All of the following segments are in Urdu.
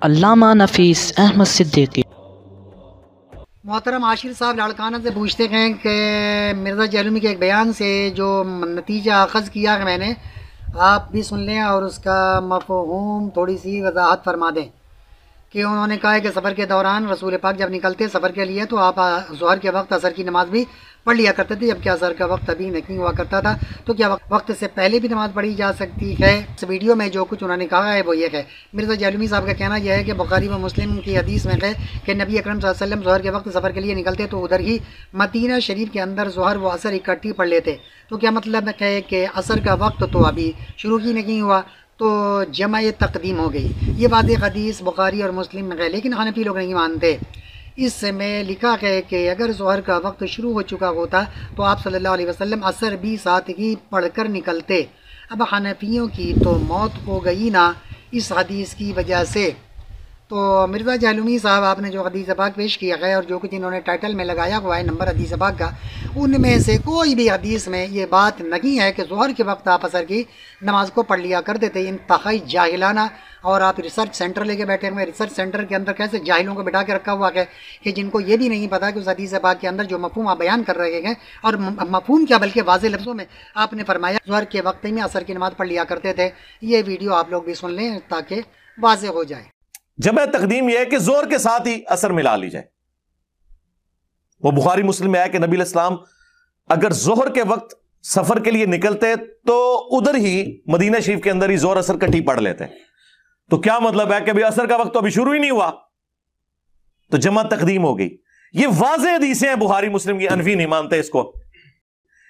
علامہ نفیس احمد صدیقی۔ محترم عاشر صاحب لاڑکانہ سے پوچھتے ہیں کہ مرزا جہلمی کے ایک بیان سے جو نتیجہ اخذ کیا ہے میں نے، آپ بھی سن لیں اور اس کا مفہوم تھوڑی سی وضاحت فرما دیں کہ انہوں نے کہا ہے کہ سفر کے دوران رسول پاک جب نکلتے سفر کے لیے تو آپ ظہر کے وقت عصر کی نماز بھی پڑھ لیا کرتے تھے، جبکہ عصر کا وقت ابھی نہیں ہوا کرتا تھا، تو کیا وقت سے پہلے بھی نماز پڑھی جا سکتی ہے؟ اس ویڈیو میں جو کچھ انہوں نے کہا ہے وہ یہ ہے، مرزا جہلمی صاحب کا کہنا یہ ہے کہ بخاری و مسلم کی حدیث میں ہے کہ نبی اکرم صلی اللہ علیہ وسلم ظہر کے وقت سفر کے لیے نکلتے تو ادھر ہی مدینہ شریف کے اندر ظہر و عصر اکٹھی پڑھ لیتے، تو کیا مطلب ہے کہ عصر کا وقت تو ابھی شروع ہی نہیں ہوا تو جمع تقدیم ہو گئی؟ یہ واضح حدیث بخاری اور مسلم میں ہے، لیکن حنفی لوگ نہیں مانتے۔ اس میں لکھا ہے کہ اگر ظہر کا وقت شروع ہو چکا ہوتا تو آپ صلی اللہ علیہ وسلم عصر بھی ساتھ ہی پڑھ کر نکلتے۔ اب حنفیوں کی تو موت ہو گئی نا اس حدیث کی وجہ سے۔ تو مرزا جہلمی صاحب آپ نے جو حدیث پاک پیش کیا ہے اور جو کچھ انہوں نے ٹائٹل میں لگایا ہوا ہے نمبر حدیث پاک کا، ان میں سے کوئی بھی حدیث میں یہ بات نہیں ہے کہ ظہر کے وقت آپ عصر کی نماز کو پڑھ لیا کرتے تھے۔ انتہائی جاہلانہ، اور آپ ریسرچ سینٹر لے کے بیٹھے ہوئے، ریسرچ سینٹر کے اندر کیسے جاہلوں کو بٹھا کے رکھا ہوا ہے کہ جن کو یہ بھی نہیں پتا کہ اس حدیث پاک کے اندر جو مفہوم آپ بیان کر رہے ہیں، اور مفہوم کیا بلکہ واضح لفظوں میں آپ نے فرمایا ظہر کے وقت میں عصر کی نماز پڑھ لیا کرتے تھے۔ یہ ویڈیو آپ لوگ بھی سن لیں تاکہ واضح ہو جائے۔ جمع تقدیم یہ ہے کہ ظہر کے ساتھ ہی عصر ملا لی جائے۔ وہ بخاری مسلم میں ہے کہ نبی علیہ السلام اگر ظہر کے وقت سفر کے لیے نکلتے تو ادھر ہی مدینہ شریف کے اندر ہی ظہر عصر کٹھی پڑھ لیتے۔ تو کیا مطلب ہے کہ ابھی عصر کا وقت تو ابھی شروع ہی نہیں ہوا، تو جمع تقدیم ہو گئی۔ یہ واضح حدیثیں ہیں بخاری مسلم کی، انفی نہیں مانتے اس کو۔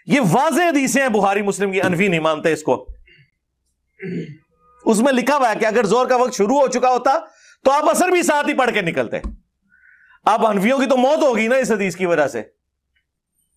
یہ واضح حدیثیں ہیں بخاری مسلم کی، انفی نہیں مانتے اس کو۔ اس میں لکھا ہوا ہے کہ اگر ظہر کا وقت شروع ہو چکا ہوتا تو آپ عصر بھی ساتھ ہی پڑھ کے نکلتے۔ اب حنفیوں کی تو موت ہوگی نا اس حدیث کی وجہ سے،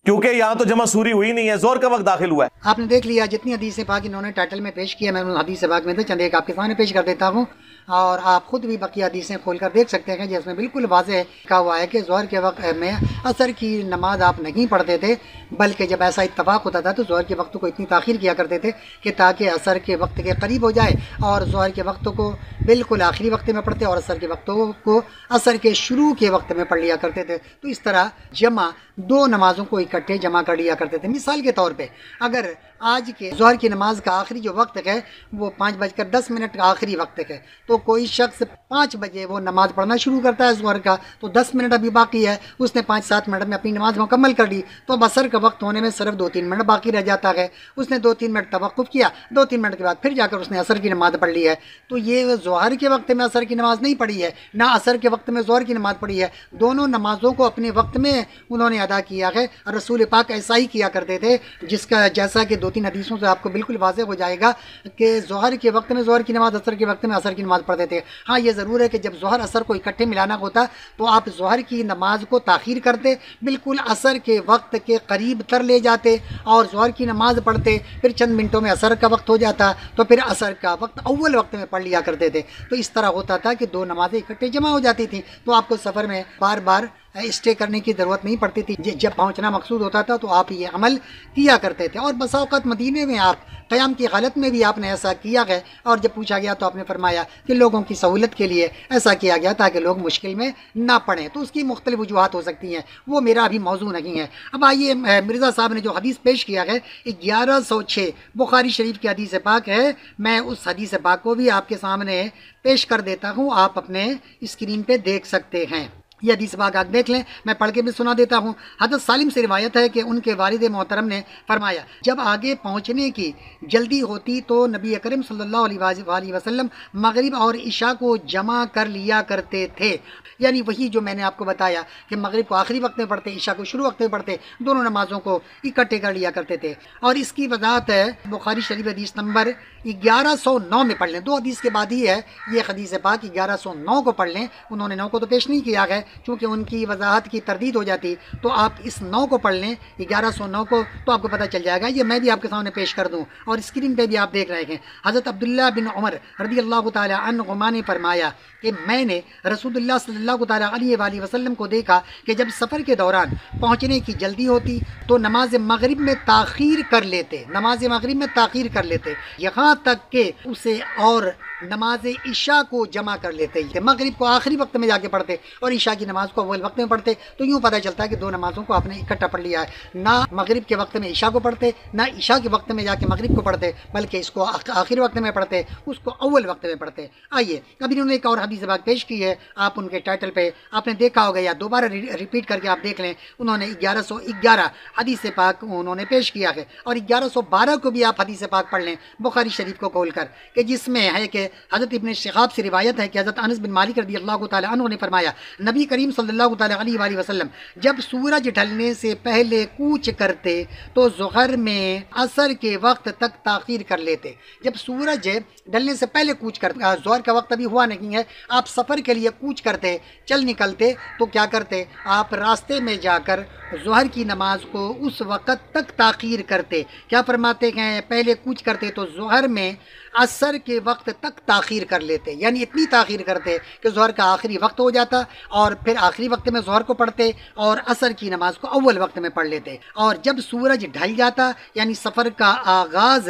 کیونکہ یہاں تو جمع سوری ہوئی نہیں ہے، ظہر کا وقت داخل ہوا ہے۔ آپ نے دیکھ لیا جتنی حدیث پاک انہوں نے ٹائٹل میں پیش کیا، میں حدیث پاک میں سے چند ایک آپ کے سامنے پیش کر دیتا ہوں، اور آپ خود بھی بقیہ حدیثیں کھول کر دیکھ سکتے ہیں جس میں بالکل واضح لکھا ہوا ہے کہ ظہر کے وقت میں عصر کی نماز آپ نہیں پڑھتے تھے، بلکہ جب ایسا اتفاق ہوتا تھا تو ظہر کے وقت کو اتنی تاخیر کیا کرتے تھے کہ تاکہ عصر کے وقت کے قریب ہو جائے، اور ظہر کے وقت کو بالکل آخری وقت میں پڑھتے اور عصر کے وقتوں کو عصر کے شروع کے وقت میں پڑھ لیا کرتے تھے۔ تو اس طرح جمع دو نمازوں کو اکٹھے جمع کر لیا کرتے تھے۔ مثال کے طور پہ اگر آج کے ظہر کی نماز کا آخری جو وقت ہے وہ 5:10 کا آخری وقت ہے، تو کوئی شخص 5 بجے وہ نماز پڑھنا شروع کرتا ہے ظہر کا، تو 10 منٹ ابھی باقی ہے، اس نے 5-7 منٹ میں اپنی نماز مکمل کر لی، تو اب عصر کا وقت ہونے میں صرف 2-3 منٹ باقی رہ جاتا ہے۔ اس نے 2-3 منٹ توقف کیا، 2-3 منٹ کے بعد پھر جا کر اس نے عصر کی نماز پڑھ لی ہے۔ تو یہ ظہر کے وقت میں عصر کی نماز نہیں پڑھی ہے، نہ عصر کے وقت میں ظہر کی نماز پڑھی ہے، دونوں نمازوں کو اپنے وقت میں انہوں نے ادا کیا ہے۔ رسول پاک ایسا ہی کیا کرتے تھے، جیسا کہ 2-3 حدیثوں سے آپ کو بالکل واضح ہو جائے گا کہ ظہر کے وقت میں ظہر کی نماز، عصر کے وقت میں عصر کی نماز پڑھتے تھے۔ ہاں یہ ضرور ہے کہ جب ظہر عصر کو اکٹھے ملانا ہوتا تو آپ ظہر کی نماز کو تاخیر کرتے، بالکل عصر کے وقت کے قریب تر لے جاتے اور ظہر کی نماز پڑھتے، پھر چند منٹوں میں عصر کا وقت ہو جاتا تو پھر عصر کا وقت اول وقت میں پڑھ لیا کرتے تھے۔ تو اس طرح ہوتا تھا کہ دو نمازیں اکٹھے جمع ہو جاتی تھیں، تو آپ کو سفر میں بار بار اسٹے کرنے کی ضرورت نہیں پڑتی تھی۔ جب پہنچنا مقصود ہوتا تھا تو آپ یہ عمل کیا کرتے تھے، اور بسا اوقات مدینے میں آپ قیام کی حالت میں بھی آپ نے ایسا کیا ہے، اور جب پوچھا گیا تو آپ نے فرمایا کہ لوگوں کی سہولت کے لیے ایسا کیا گیا تاکہ لوگ مشکل میں نہ پڑیں۔ تو اس کی مختلف وجوہات ہو سکتی ہیں، وہ میرا ابھی موضوع نہیں ہے۔ اب آئیے، مرزا صاحب نے جو حدیث پیش کیا ہے 1106 بخاری شریف کی حدیث پاک ہے، میں اس حدیث پاک کو بھی آپ کے سامنے پیش کر دیتا ہوں، آپ اپنے اسکرین پہ دیکھ سکتے ہیں۔ یہ حدیث پاک آپ دیکھ لیں، میں پڑھ کے بھی سنا دیتا ہوں۔ حضرت سالم سے روایت ہے کہ ان کے والد محترم نے فرمایا جب آگے پہنچنے کی جلدی ہوتی تو نبی اکرم صلی اللہ علیہ وسلم مغرب اور عشاء کو جمع کر لیا کرتے تھے، یعنی وہی جو میں نے آپ کو بتایا کہ مغرب کو آخری وقت میں پڑھتے، عشاء کو شروع وقت میں پڑھتے، دونوں نمازوں کو اکٹھے کر لیا کرتے تھے۔ اور اس کی وضاحت ہے بخاری شریف حدیث نمبر 1109 میں پڑھ لیں، 2 حدیث کے بعد ہی ہے یہ حدیث پاک، 1109 کو پڑھ لیں۔ انہوں نے 9 کو تو پیش نہیں کیا ہے چونکہ ان کی وضاحت کی تردید ہو جاتی، تو آپ اس 9 کو پڑھ لیں، 1109 کو، تو آپ کو پتہ چل جائے گا۔ یہ میں بھی آپ کے سامنے پیش کر دوں، اور اسکرین پہ بھی آپ دیکھ رہے ہیں۔ حضرت عبداللہ بن عمر رضی اللہ تعالی عنہما نے فرمایا کہ میں نے رسول اللہ صلی اللہ تعالی علیہ وآلہ وسلم کو دیکھا کہ جب سفر کے دوران پہنچنے کی جلدی ہوتی تو نماز مغرب میں تاخیر کر لیتے، نماز مغرب میں تاخیر کر لیتے، یہاں تک کہ اسے اور نماز عشاء کو جمع کر لیتے تھے، مغرب کو آخری وقت میں جا کے پڑھتے اور عشاء کی نماز کو اول وقت میں پڑھتے، تو یوں پتہ چلتا ہے کہ دو نمازوں کو آپ نے اکٹھا پڑھ لیا ہے، نہ مغرب کے وقت میں عشاء کو پڑھتے، نہ عشاء کے وقت میں جا کے مغرب کو پڑھتے، بلکہ اس کو آخری وقت میں پڑھتے، اس کو اول وقت میں پڑھتے۔ آئیے ابھی انہوں نے ایک اور حدیث پاک پیش کی ہے، آپ ان کے ٹائٹل پہ آپ نے دیکھا ہوگا یا دوبارہ ریپیٹ کر کے آپ دیکھ لیں، انہوں نے 1111 حدیث پاک انہوں نے پیش کیا ہے، اور 1112 کو بھی آپ حدیث پاک پڑھ لیں بخاری شریف کو کھول کر، کہ جس میں ہے کہ حضرت ابن شہاب سے روایت ہے کہ حضرت انس بن مالک رضی اللہ تعالی عنہ نے فرمایا، نبی کریم صلی اللہ تعالی علیہ وآلہ وسلم جب سورج ڈھلنے سے پہلے کوچ کرتے تو ظہر میں عصر کے وقت تک تاخیر کر لیتے۔ جب سورج ڈھلنے سے پہلے کوچ کرتے، ظہر کا وقت ابھی ہوا نہیں ہے، آپ سفر کے لیے کوچ کرتے، چل نکلتے، تو کیا کرتے، آپ راستے میں جا کر ظہر کی نماز کو اس وقت تک تاخیر کرتے۔ کیا فرماتے ہیں، پہلے کوچ کرتے تو ظہر میں عصر کے وقت تک تاخیر کر لیتے، یعنی اتنی تاخیر کرتے کہ ظہر کا آخری وقت ہو جاتا، اور پھر آخری وقت میں ظہر کو پڑھتے اور عصر کی نماز کو اول وقت میں پڑھ لیتے، اور جب سورج ڈھل جاتا، یعنی سفر کا آغاز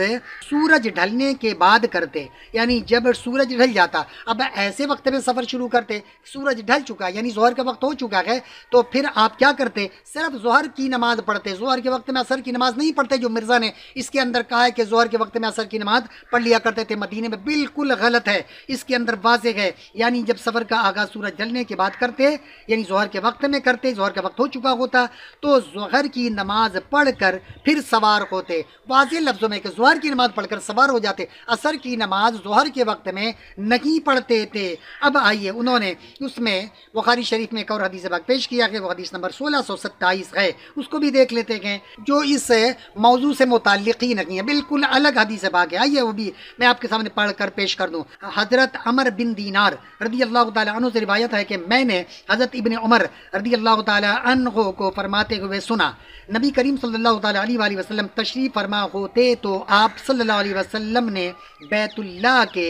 سورج ڈھلنے کے بعد کرتے، یعنی جب سورج ڈھل جاتا، اب ایسے وقت میں سفر شروع کرتے، سورج ڈھل چکا یعنی ظہر کا وقت ہو چکا ہے، تو پھر آپ کیا کرتے، صرف ظہر کی نماز پڑھتے، ظہر کے وقت میں عصر کی نماز نہیں پڑھتے، جو مرزا نے اس کے اندر کہا ہے کہ ظہر کے وقت میں عصر کی نماز پڑھ لیا کرتے تھے مدینے میں، بالکل غلط ہے، اس کے اندر واضح ہے، یعنی جب سفر کا آغاز سورج ڈھلنے کے بعد کرتے، یعنی ظہر کے وقت میں کرتے، ظہر کا وقت ہو چکا ہوتا تو ظہر کی نماز پڑھ کر پھر سوار ہوتے، واضح لفظوں میں کہ ظہر کی نماز پڑھ کر سوار ہو جاتے، عصر کی نماز ظہر کے وقت میں نہیں پڑھتے تھے۔ اب آئیے انہوں نے اس میں بخاری شریف میں ایک اور حدیث پاک پیش کیا ہے، وہ حدیث نمبر 1627 ہے، اس کو بھی دیکھ لیتے ہیں، جو اس موضوع سے متعلق ہی نہیں ہے، بالکل الگ حدیث پاک ہے۔ آئیے وہ بھی میں آپ کے سامنے پڑھ کر پیش کر دوں۔ حضرت عمر بن دینار رضی اللہ تعالی عنہ سے روایت ہے کہ میں نے حضرت ابن عمر رضی اللہ تعالی عنہ کو فرماتے ہوئے سنا، نبی کریم صلی اللہ تعالی علیہ وآلہ وسلم تشریف فرما ہوتے تو آپ صلی اللہ علیہ وسلم نے بیت اللہ کے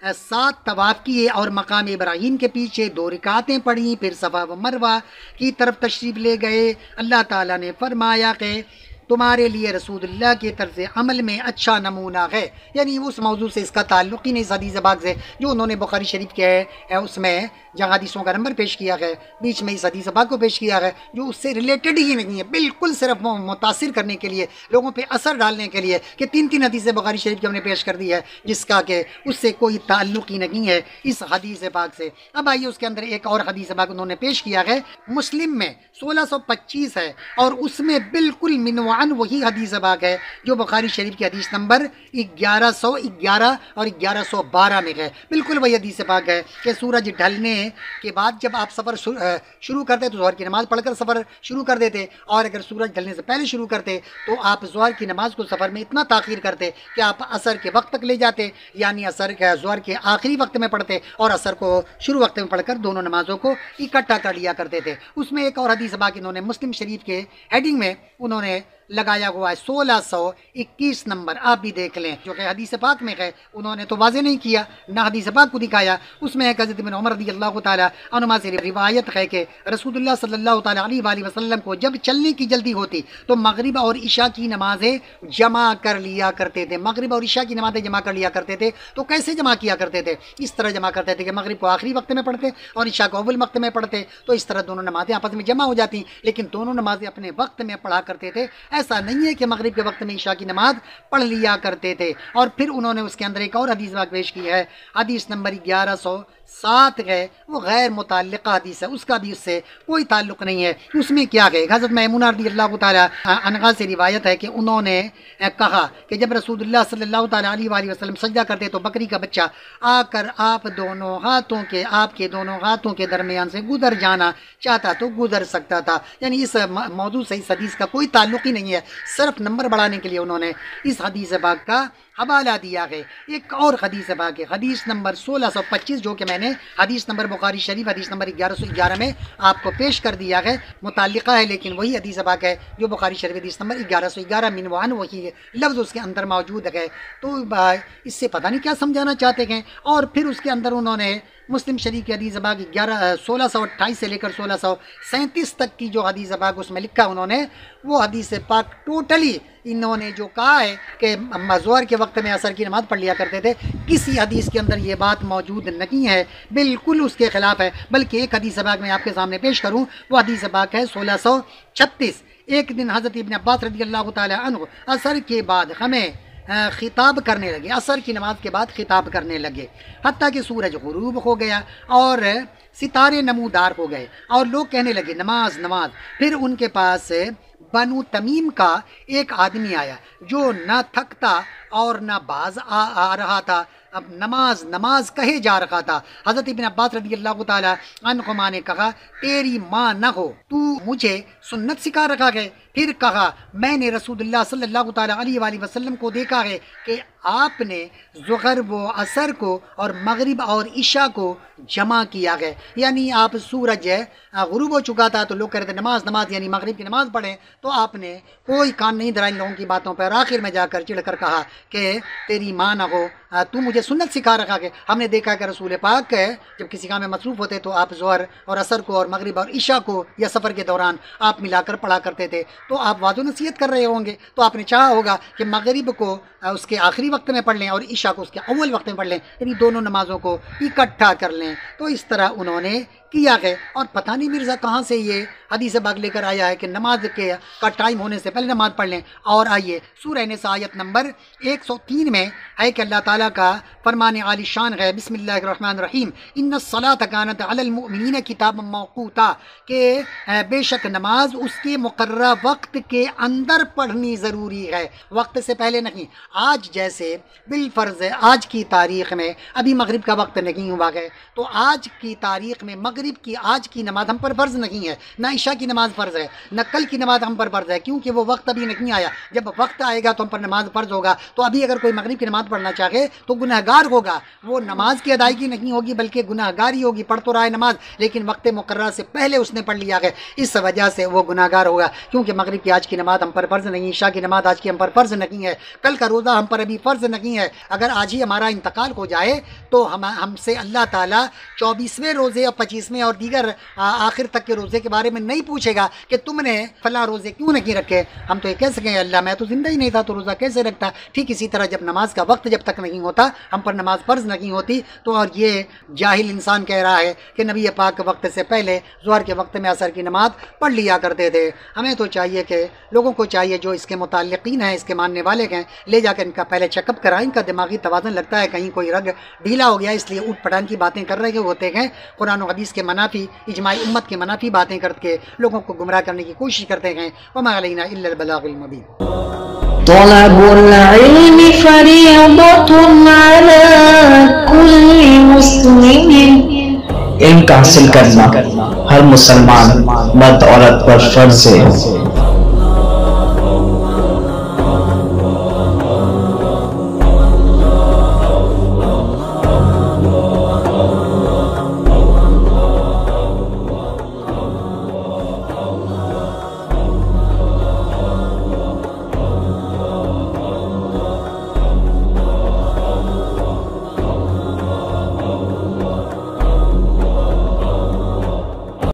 7 طواف کیے اور مقام ابراہیم کے پیچھے 2 رکعتیں پڑھیں، پھر صفا و مروہ کی طرف تشریف لے گئے۔ اللہ تعالیٰ نے فرمایا کہ تمہارے لیے رسول اللہ کے طرز عمل میں اچھا نمونہ ہے، یعنی اس موضوع سے اس کا تعلق ہی نہیں، اس حدیث پاک سے جو انہوں نے بخاری شریف کے اس میں جہاں حدیثوں کا نمبر پیش کیا ہے، بیچ میں اس حدیث پاک کو پیش کیا ہے جو اس سے ریلیٹڈ ہی نہیں ہے، بالکل صرف متاثر کرنے کے لیے، لوگوں پہ اثر ڈالنے کے لیے کہ 3 حدیثیں بخاری شریف کی ہم نے پیش کر دی ہے جس کا کہ اس سے کوئی تعلق ہی نہیں ہے اس حدیث پاک سے۔ اب آئیے اس کے اندر ایک اور حدیث پاک انہوں نے پیش کیا ہے، مسلم میں 1625 ہے، اور اس میں بالکل منوعن وہی حدیث پاک ہے جو بخاری شریف کی حدیث نمبر 1111 اور 1112 میں ہے، بالکل وہی حدیث پاک ہے کہ سورج ڈھلنے کے بعد جب آپ سفر شروع کرتے تو ظہر کی نماز پڑھ کر سفر شروع کر دیتے، اور اگر سورج ڈھلنے سے پہلے شروع کرتے تو آپ ظہر کی نماز کو سفر میں اتنا تاخیر کرتے کہ آپ عصر کے وقت تک لے جاتے، یعنی ظہر کے آخری وقت میں پڑھتے اور عصر کو شروع وقت میں پڑھ کر دونوں نمازوں کو اکٹھا کر لیا کرتے تھے۔ اس میں ایک اور حدیث پاک انہوں نے مسلم شریف کے ہیڈنگ میں انہوں نے لگایا ہوا ہے 1621 نمبر، آپ بھی دیکھ لیں، جو کہ حدیث پاک میں ہے، انہوں نے تو واضح نہیں کیا نہ حدیث پاک کو دکھایا۔ اس میں حضرت ابن عمر رضی اللہ تعالی عنہما سے روایت ہے کہ رسول اللہ صلی اللہ تعالی علیہ وآلہ وسلم کو جب چلنے کی جلدی ہوتی تو مغرب اور عشاء کی نمازیں جمع کر لیا کرتے تھے، مغرب اور عشاء کی نمازیں جمع کر لیا کرتے تھے۔ تو کیسے جمع کیا کرتے تھے؟ اس طرح جمع کرتے تھے کہ مغرب کو آخری وقت میں پڑھتے اور عشاء کو اول وقت میں پڑھتے، تو اس طرح دونوں نمازیں آپس میں جمع ہو جاتی، لیکن دونوں نمازیں اپنے وقت میں پڑھا کرتے تھے۔ ایسا نہیں ہے کہ مغرب کے وقت میں عشاء کی نماز پڑھ لیا کرتے تھے۔ اور پھر انہوں نے اس کے اندر ایک اور حدیث پیش کی ہے، حدیث نمبر 1107 ہے، وہ غیر متعلقہ حدیث ہے، اس کا بھی اس سے کوئی تعلق نہیں ہے۔ اس میں کیا ہے، حضرت میمونہ رضی اللہ تعالی عنہا سے روایت ہے کہ انہوں نے کہا کہ جب رسول اللہ صلی اللہ تعالی علیہ وآلہ وسلم سجدہ کرتے تو بکری کا بچہ آ کر آپ کے دونوں ہاتھوں کے درمیان سے گزر جانا چاہتا تو گزر سکتا تھا، یعنی اس موضوع سے اس حدیث کا کوئی تعلق ہی نہیں ہے، صرف نمبر بڑھانے کے لیے انہوں نے اس حدیث پاک کا حوالہ دیا ہے۔ ایک اور حدیث پاک ہے، حدیث نمبر 1625، جو کہ میں نے حدیث نمبر بخاری شریف حدیث نمبر 1111 میں آپ کو پیش کر دیا ہے، متعلقہ ہے لیکن وہی حدیث پاک ہے جو بخاری شریف حدیث نمبر 1111 منوعان وہی لفظ اس کے اندر موجود ہے۔ تو اس سے پتہ نہیں کیا سمجھانا چاہتے ہیں۔ اور پھر اس کے اندر انہوں نے مسلم شریف کی حدیث پاک 1628 سے لے کر 1637 تک کی جو حدیث پاک اس میں لکھا انہوں نے، وہ حدیث پاک ٹوٹلی انہوں نے جو کہا ہے کہ ظہر کے وقت میں عصر کی نماز پڑھ لیا کرتے تھے، کسی حدیث کے اندر یہ بات موجود نہیں ہے، بالکل اس کے خلاف ہے۔ بلکہ ایک حدیث پاک میں آپ کے سامنے پیش کروں، وہ حدیث پاک ہے 1636۔ ایک دن حضرت ابن عباس رضی اللہ تعالی عنہ عصر کے بعد ہمیں خطاب کرنے لگے، عصر کی نماز کے بعد خطاب کرنے لگے، حتیٰ کہ سورج غروب ہو گیا اور ستارے نمودار ہو گئے، اور لوگ کہنے لگے نماز نماز۔ پھر ان کے پاس بنو تمیم کا ایک آدمی آیا جو نہ تھکتا اور نہ باز آ رہا تھا، اب نماز نماز کہے جا رہا تھا۔ حضرت ابن عباس رضی اللہ تعالی عنہما نے کہا تیری ماں نہ ہو، تو مجھے سنت سکھا رکھا ہے۔ پھر کہا میں نے رسول اللہ صلی اللہ تعالی علیہ وآلہ وسلم کو دیکھا ہے کہ آپ نے ظہر و عصر کو اور مغرب اور عشاء کو جمع کیا ہے، یعنی آپ سورج غروب ہو چکا تھا تو لوگ کہہ رہے تھے نماز نماز، یعنی مغرب کی نماز پڑھیں، تو آپ نے کوئی کان نہیں دھرا ان لوگوں کی باتوں پر، آخر میں جا کر چڑھ کر کہا کہ تیری ماں نہ ہو، تو مجھے سنت سکھا رکھا کہ ہم نے دیکھا کہ رسول پاک جب کسی کام میں مصروف ہوتے تو آپ ظہر اور عصر کو اور مغرب اور عشاء کو یا سفر کے دوران آپ ملا کر پڑھا کرتے تھے، تو آپ واضح نصیحت کر رہے ہوں گے، تو آپ نے چاہا ہوگا کہ مغرب کو اس کے آخری وقت میں پڑھ لیں اور عشاء کو اس کے اول وقت میں پڑھ لیں، یعنی دونوں نمازوں کو اکٹھا کر لیں۔ تو اس طرح انہوں نے کیا ہے، اور پتہ نہیں مرزا کہاں سے یہ حدیث پاک لے کر آیا ہے کہ نماز کا ٹائم ہونے سے پہلے نماز پڑھ لیں۔ اور آئیے سورہ نساء آیت نمبر 103 میں ہے کہ اللہ تعالیٰ کا فرمان عالی شان ہے، بسم اللہ الرحمن الرحیم، ان الصلاۃ کانت علی المؤمنین کتابا موقوتا، کہ بے شک نماز اس کے مقررہ وقت کے اندر پڑھنی ضروری ہے، وقت سے پہلے نہیں۔ آج جیسے بالفرض آج کی تاریخ میں ابھی مغرب کا وقت نہیں ہوا ہے، تو آج کی تاریخ میں مغرب کی آج کی نماز ہم پر فرض نہیں ہے، نہ عشاء کی نماز فرض ہے، نہ کل کی نماز ہم پر فرض ہے، کیونکہ وہ وقت ابھی نہیں آیا۔ جب وقت آئے گا تو ہم پر نماز فرض ہوگا۔ تو ابھی اگر کوئی مغرب کی نماز پڑھنا چاہے تو گنہگار ہوگا، وہ نماز کی ادائیگی نہیں ہوگی بلکہ گنہگاری ہوگی، پڑھ تو رہا ہے نماز لیکن وقت مقررہ سے پہلے اس نے پڑھ لیا ہے، اس وجہ سے وہ گنہگار ہوگا، کیونکہ مغرب کی آج کی نماز ہم پر فرض نہیں، عشاء کی نماز آج کی ہم پر فرض نہیں ہے، کل کا روزہ ہم پر ابھی فرض نہیں ہے۔ اگر آج ہی ہمارا انتقال ہو جائے تو ہم سے اللہ تعالیٰ 24ویں روزے اور 25ویں اور دیگر آخر تک کے روزے کے بارے میں نہیں پوچھے گا کہ تم نے فلاں روزے کیوں نہیں رکھے۔ ہم تو یہ کہہ سکیں اللہ میں تو زندہ ہی نہیں تھا تو روزہ کیسے رکھتا۔ ٹھیک اسی طرح جب نماز کا وقت جب تک نہیں ہوتا ہم پر نماز فرض نہیں ہوتی، تو اور یہ جاہل انسان کہہ رہا ہے کہ نبی پاک وقت سے پہلے ظہر کے وقت میں عصر کی نماز پڑھ لیا کرتے تھے۔ ہمیں تو چاہیے کہ لوگوں کو چاہیے جو اس کے متعلقین ہیں، اس کے ماننے والے ہیں، لے جا کر ان کا پہلے چیک اپ کرائیں، ان کا دماغی توازن لگتا ہے کہیں کوئی رگ ڈھیلا ہو گیا اس لیے اوٹ پٹان کی باتیں کر رہے ہوتے ہیں، قرآن و حدیث کے منافی، اجماع امت کے منافی باتیں کر کے لوگوں کو گمراہ کرنے کی کوشش کرتے ہیں۔ وما علینا الا البلاغ المبین۔ طلب العلم فریضۃ علی کل مسلم، علم کا حاصل کرنا ہر مسلمان مرد عورت پر فرض ہے۔